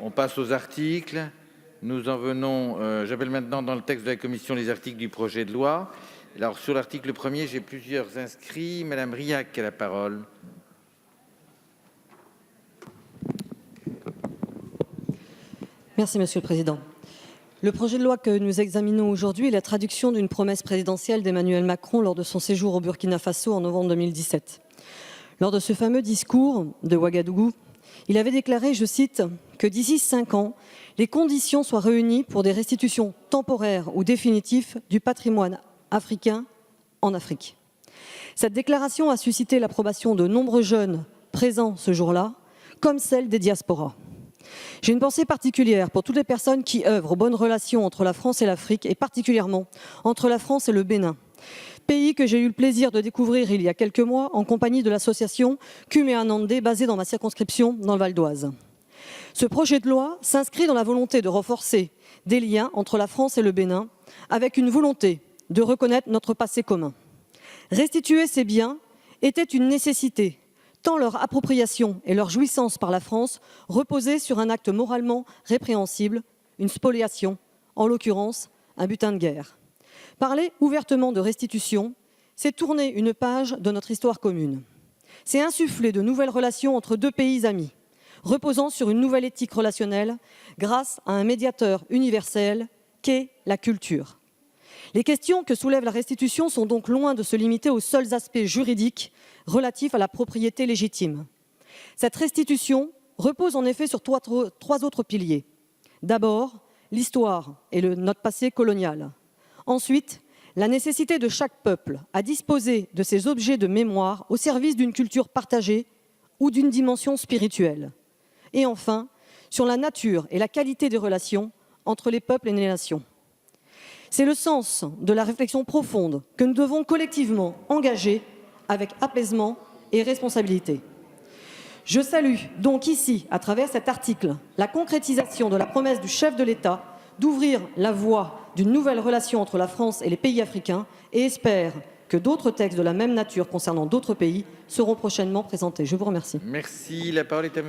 On passe aux articles. Nous en venons, j'appelle maintenant dans le texte de la commission les articles du projet de loi. Alors sur l'article 1er, j'ai plusieurs inscrits. Madame Rilhac a la parole. Merci Monsieur le Président. Le projet de loi que nous examinons aujourd'hui est la traduction d'une promesse présidentielle d'Emmanuel Macron lors de son séjour au Burkina Faso en novembre 2017. Lors de ce fameux discours de Ouagadougou, il avait déclaré, je cite, que d'ici 5 ans, les conditions soient réunies pour des restitutions temporaires ou définitives du patrimoine africain en Afrique. Cette déclaration a suscité l'approbation de nombreux jeunes présents ce jour-là, comme celle des diasporas. J'ai une pensée particulière pour toutes les personnes qui œuvrent aux bonnes relations entre la France et l'Afrique, et particulièrement entre la France et le Bénin, pays que j'ai eu le plaisir de découvrir il y a quelques mois en compagnie de l'association Kumé-Anandé, basée dans ma circonscription dans le Val d'Oise. Ce projet de loi s'inscrit dans la volonté de renforcer des liens entre la France et le Bénin, avec une volonté de reconnaître notre passé commun. Restituer ces biens était une nécessité, tant leur appropriation et leur jouissance par la France reposaient sur un acte moralement répréhensible, une spoliation, en l'occurrence un butin de guerre. Parler ouvertement de restitution, c'est tourner une page de notre histoire commune. C'est insuffler de nouvelles relations entre deux pays amis, reposant sur une nouvelle éthique relationnelle grâce à un médiateur universel qu'est la culture. Les questions que soulève la restitution sont donc loin de se limiter aux seuls aspects juridiques relatifs à la propriété légitime. Cette restitution repose en effet sur trois autres piliers. D'abord, l'histoire et notre passé colonial. Ensuite, la nécessité de chaque peuple à disposer de ces objets de mémoire au service d'une culture partagée ou d'une dimension spirituelle. Et enfin, sur la nature et la qualité des relations entre les peuples et les nations. C'est le sens de la réflexion profonde que nous devons collectivement engager avec apaisement et responsabilité. Je salue donc ici, à travers cet article, la concrétisation de la promesse du chef de l'État d'ouvrir la voie d'une nouvelle relation entre la France et les pays africains et espère que d'autres textes de la même nature concernant d'autres pays seront prochainement présentés. Je vous remercie. Merci. La parole est à